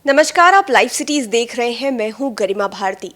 नमस्कार, आप live cities देख रहे हैं। मैं हूं गरिमा भारती।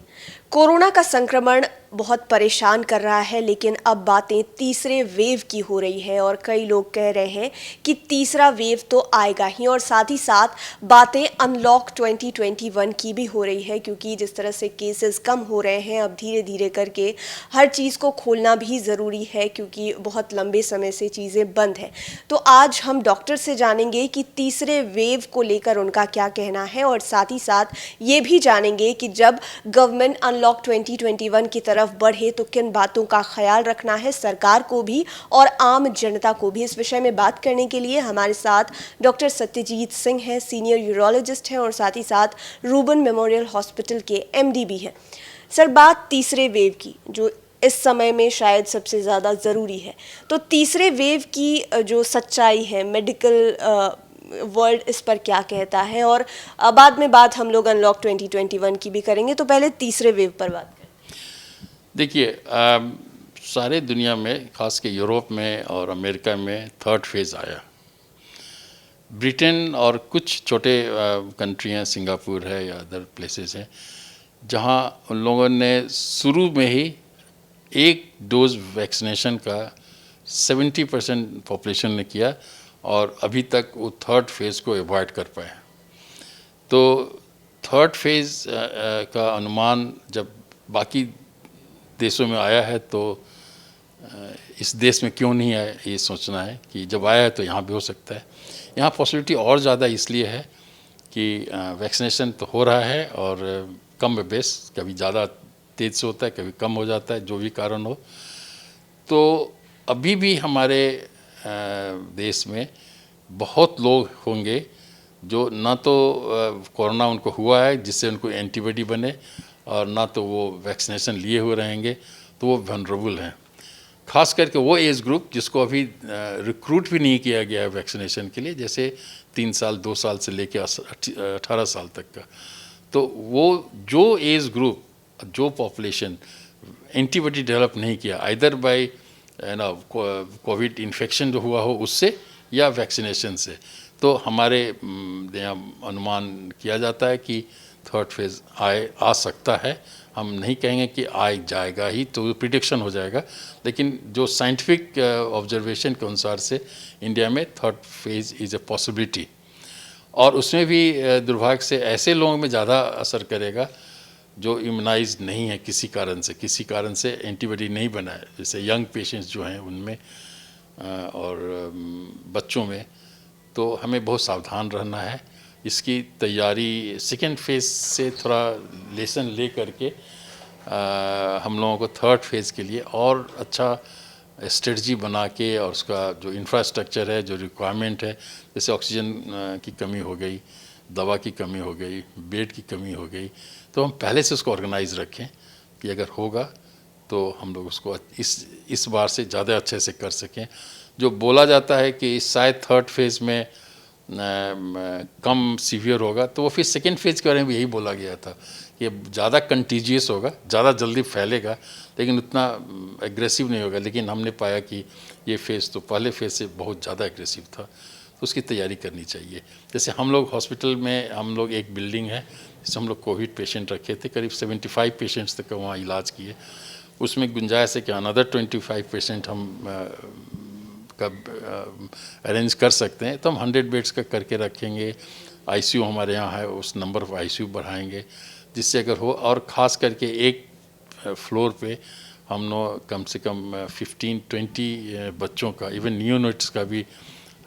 कोरोना का संक्रमण बहुत परेशान कर रहा है, लेकिन अब बातें तीसरे वेव की हो रही है और कई लोग कह रहे हैं कि तीसरा वेव तो आएगा ही। और साथ ही साथ बातें अनलॉक 2021 की भी हो रही है, क्योंकि जिस तरह से केसेस कम हो रहे हैं, अब धीरे धीरे करके हर चीज़ को खोलना भी ज़रूरी है, क्योंकि बहुत लंबे समय से चीज़ें बंद हैं। तो आज हम डॉक्टर से जानेंगे कि तीसरे वेव को लेकर उनका क्या कहना है, और साथ ही साथ ये भी जानेंगे कि जब गवर्नमेंट अनलॉक 2021 की तरफ बढ़े तो किन बातों का ख्याल रखना है सरकार को भी और आम जनता को भी। इस विषय में बात करने के लिए हमारे साथ डॉक्टर सत्यजीत सिंह हैं, सीनियर यूरोलॉजिस्ट हैं और साथ ही साथ रूबन मेमोरियल हॉस्पिटल के एमडी भी हैं। सर, बात तीसरे वेव की, जो इस समय में शायद सबसे ज़्यादा ज़रूरी है, तो तीसरे वेव की जो सच्चाई है, मेडिकल वर्ल्ड इस पर क्या कहता है, और बाद में बात हम लोग अनलॉक 2021 की भी करेंगे। तो पहले तीसरे वेव पर बात करें। देखिए, सारे दुनिया में, खास के यूरोप में और अमेरिका में थर्ड फेज़ आया। ब्रिटेन और कुछ छोटे कंट्री हैं, सिंगापुर है या अदर प्लेसेस हैं, जहां उन लोगों ने शुरू में ही एक डोज वैक्सीनेशन का 70% पॉपुलेशन ने किया और अभी तक वो थर्ड फेज़ को अवॉइड कर पाए। तो थर्ड फेज़ का अनुमान जब बाकी देशों में आया है तो इस देश में क्यों नहीं आया, ये सोचना है कि जब आया है तो यहाँ भी हो सकता है। यहाँ पॉसिबिलिटी और ज़्यादा इसलिए है कि वैक्सीनेशन तो हो रहा है और कम बेस, कभी ज़्यादा तेज़ से होता है, कभी कम हो जाता है, जो भी कारण हो। तो अभी भी हमारे देश में बहुत लोग होंगे जो ना तो कोरोना उनको हुआ है जिससे उनको एंटीबॉडी बने, और ना तो वो वैक्सीनेशन लिए हुए रहेंगे, तो वो वनरेबल हैं। खास करके वो एज ग्रुप जिसको अभी रिक्रूट भी नहीं किया गया है वैक्सीनेशन के लिए, जैसे 3 साल 2 साल से लेकर 18 साल तक का। तो वो जो एज ग्रुप, जो पॉपुलेशन एंटीबॉडी डेवलप नहीं किया, आइदर बाय कोविड इन्फेक्शन जो हुआ हो उससे या वैक्सीनेशन से, तो हमारे यहाँ अनुमान किया जाता है कि थर्ड फेज़ आ सकता है। हम नहीं कहेंगे कि आ जाएगा ही, तो प्रिडिक्शन हो जाएगा, लेकिन जो साइंटिफिक ऑब्जर्वेशन के अनुसार से इंडिया में third phase is a possibility. और उसमें भी दुर्भाग्य से ऐसे लोगों में ज़्यादा असर करेगा जो इम्यूनाइज नहीं है किसी कारण से एंटीबॉडी नहीं बना है, जैसे यंग पेशेंट्स जो हैं उनमें और बच्चों में। तो हमें बहुत सावधान रहना है। इसकी तैयारी सेकेंड फेज़ से थोड़ा लेसन ले करके हम लोगों को थर्ड फेज़ के लिए और अच्छा स्ट्रेटजी बना के, और उसका जो इंफ्रास्ट्रक्चर है, जो रिक्वायरमेंट है, जैसे ऑक्सीजन की कमी हो गई, दवा की कमी हो गई, बेड की कमी हो गई, तो हम पहले से उसको ऑर्गेनाइज रखें कि अगर होगा तो हम लोग उसको इस बार से ज़्यादा अच्छे से कर सकें। जो बोला जाता है कि शायद थर्ड फेज़ में कम सीवियर होगा, तो वो फिर सेकेंड फेज़ के बारे में यही बोला गया था कि ज़्यादा कंटीजियस होगा, ज़्यादा जल्दी फैलेगा, लेकिन उतना एग्रेसिव नहीं होगा। लेकिन हमने पाया कि ये फेज़ तो पहले फेज़ से बहुत ज़्यादा एग्रेसिव था, तो उसकी तैयारी करनी चाहिए। जैसे हम लोग हॉस्पिटल में, हम लोग एक बिल्डिंग है जिसमें हम लोग कोविड पेशेंट रखे थे, करीब 75 पेशेंट्स तक वहाँ इलाज किए। उसमें गुंजाइश है कि अनदर 25 पेशेंट हम अरेंज कर सकते हैं, तो हम 100 बेड्स का करके रखेंगे। आईसीयू हमारे यहाँ है, उस नंबर ऑफ आईसीयू बढ़ाएंगे, जिससे अगर हो, और ख़ास करके एक फ्लोर पे हम लोग कम से कम 15-20 बच्चों का, इवन नियोनेट्स का भी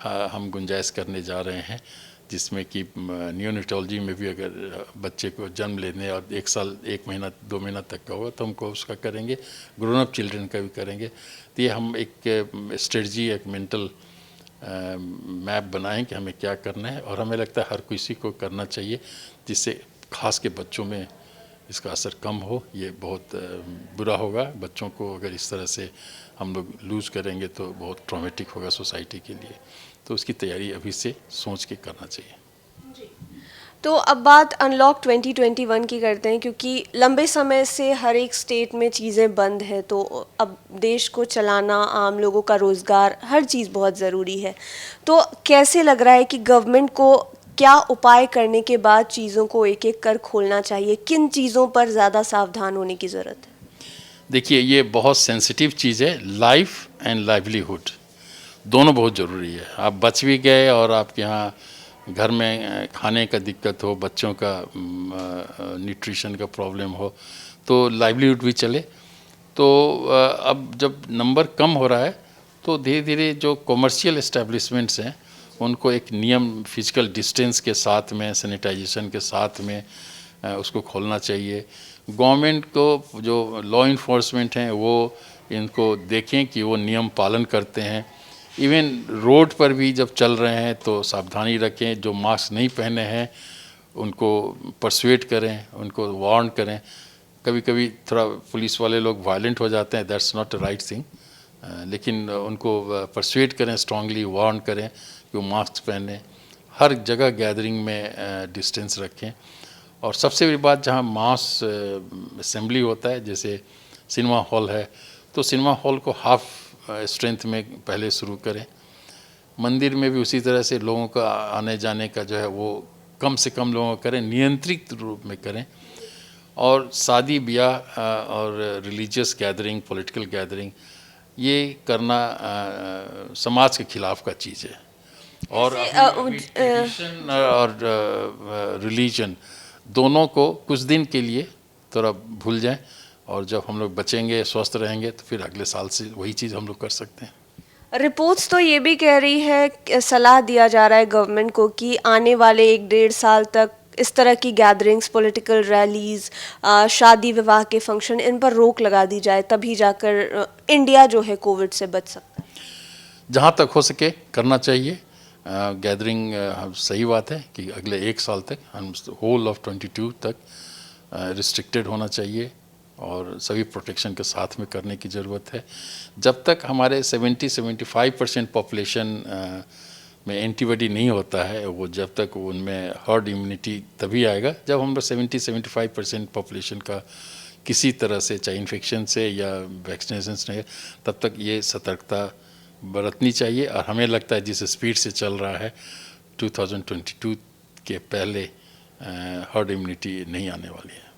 हम गुंजाइश करने जा रहे हैं, जिसमें कि नियोनेटोलॉजी में भी अगर बच्चे को जन्म लेने और 1 साल 1 महीना 2 महीना तक का होगा तो हमको उसका करेंगे, ग्रोन अप चिल्ड्रन का भी करेंगे। तो ये हम एक स्ट्रेटजी, एक मेंटल मैप बनाएं कि हमें क्या करना है, और हमें लगता है हर किसी को करना चाहिए, जिससे खास के बच्चों में इसका असर कम हो। ये बहुत बुरा होगा, बच्चों को अगर इस तरह से हम लोग लूज़ करेंगे तो बहुत ट्रॉमेटिक होगा सोसाइटी के लिए। तो उसकी तैयारी अभी से सोच के करना चाहिए। तो अब बात अनलॉक 2021 की करते हैं, क्योंकि लंबे समय से हर एक स्टेट में चीज़ें बंद हैं, तो अब देश को चलाना, आम लोगों का रोज़गार, हर चीज़ बहुत ज़रूरी है। तो कैसे लग रहा है कि गवर्नमेंट को क्या उपाय करने के बाद चीज़ों को एक एक कर खोलना चाहिए? किन चीज़ों पर ज़्यादा सावधान होने की ज़रूरत है? देखिए, ये बहुत सेंसिटिव चीज़ है। लाइफ एंड लाइवलीहुड दोनों बहुत ज़रूरी है। आप बच भी गए और आपके यहाँ घर में खाने का दिक्कत हो, बच्चों का न्यूट्रिशन का प्रॉब्लम हो, तो लाइवलीहुड भी चले। तो अब जब नंबर कम हो रहा है तो धीरे धीरे जो कॉमर्शियल एस्टेब्लिशमेंट्स हैं उनको एक नियम, फिजिकल डिस्टेंस के साथ में, सैनिटाइजेशन के साथ में उसको खोलना चाहिए। गवर्नमेंट को जो लॉ इन्फोर्समेंट हैं वो इनको देखें कि वो नियम पालन करते हैं। इवन रोड पर भी जब चल रहे हैं तो सावधानी रखें। जो मास्क नहीं पहने हैं उनको परसुएट करें, उनको वार्न करें। कभी कभी थोड़ा पुलिस वाले लोग वायलेंट हो जाते हैं, that's not a right thing, लेकिन उनको परसुएट करें, स्ट्रांगली वार्न करें कि वो मास्क पहने। हर जगह गैदरिंग में डिस्टेंस रखें। और सबसे बड़ी बात, जहाँ मास असेंबली होता है, जैसे सिनेमा हॉल है, तो सिनेमा हॉल को हाफ स्ट्रेंथ में पहले शुरू करें। मंदिर में भी उसी तरह से लोगों का आने जाने का जो है वो कम से कम लोगों का करें, नियंत्रित रूप में करें। और शादी ब्याह और रिलीजियस गैदरिंग, पॉलिटिकल गैदरिंग, ये करना समाज के खिलाफ का चीज़ है। और ट्रेडिशन और रिलीजन दोनों को कुछ दिन के लिए थोड़ा भूल जाएं, और जब हम लोग बचेंगे, स्वस्थ रहेंगे, तो फिर अगले साल से वही चीज़ हम लोग कर सकते हैं। रिपोर्ट्स तो ये भी कह रही है, सलाह दिया जा रहा है गवर्नमेंट को कि आने वाले 1-1.5 साल तक इस तरह की गैदरिंग्स, पॉलिटिकल रैलीज, शादी विवाह के फंक्शन, इन पर रोक लगा दी जाए, तभी जाकर इंडिया जो है कोविड से बच सकता है। जहाँ तक हो सके करना चाहिए गैदरिंग। सही बात है कि अगले 1 साल तक, हम होल ऑफ 22 तक रिस्ट्रिक्टेड होना चाहिए और सभी प्रोटेक्शन के साथ में करने की ज़रूरत है। जब तक हमारे 70-75% पॉपुलेशन में एंटीबॉडी नहीं होता है, वो जब तक उनमें हर्ड इम्यूनिटी तभी आएगा जब हम 70-75% पॉपुलेशन का किसी तरह से, चाहे इन्फेक्शन से या वैक्सीनेशन से, तब तक ये सतर्कता बरतनी चाहिए। और हमें लगता है जिस स्पीड से चल रहा है 2022 के पहले हर्ड इम्यूनिटी नहीं आने वाली है।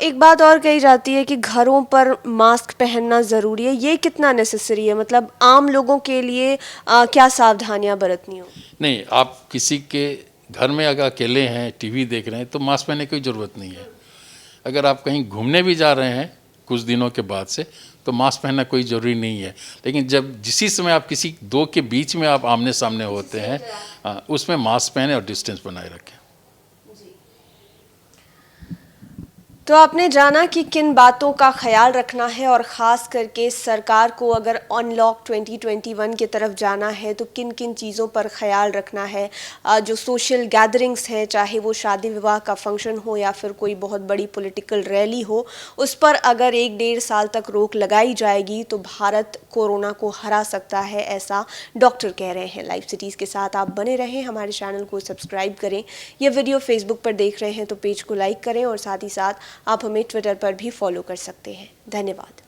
एक बात और कही जाती है कि घरों पर मास्क पहनना ज़रूरी है, ये कितना नेसेसरी है? मतलब आम लोगों के लिए क्या सावधानियां बरतनी हो? नहीं, आप किसी के घर में अगर अकेले हैं, टीवी देख रहे हैं, तो मास्क पहनने की ज़रूरत नहीं है। अगर आप कहीं घूमने भी जा रहे हैं कुछ दिनों के बाद से, तो मास्क पहनना कोई ज़रूरी नहीं है। लेकिन जब जिसी समय आप किसी दो के बीच में आप आमने सामने होते हैं, उसमें मास्क पहने और डिस्टेंस बनाए रखें। तो आपने जाना कि किन बातों का ख्याल रखना है, और ख़ास करके सरकार को अगर अनलॉक 2021 की तरफ जाना है तो किन किन चीज़ों पर ख्याल रखना है। जो सोशल गैदरिंग्स हैं, चाहे वो शादी विवाह का फंक्शन हो या फिर कोई बहुत बड़ी पॉलिटिकल रैली हो, उस पर अगर 1-1.5 साल तक रोक लगाई जाएगी तो भारत कोरोना को हरा सकता है, ऐसा डॉक्टर कह रहे हैं। लाइव सिटीज़ के साथ आप बने रहें, हमारे चैनल को सब्सक्राइब करें। यह वीडियो फेसबुक पर देख रहे हैं तो पेज को लाइक करें, और साथ ही साथ आप हमें ट्विटर पर भी फॉलो कर सकते हैं। धन्यवाद।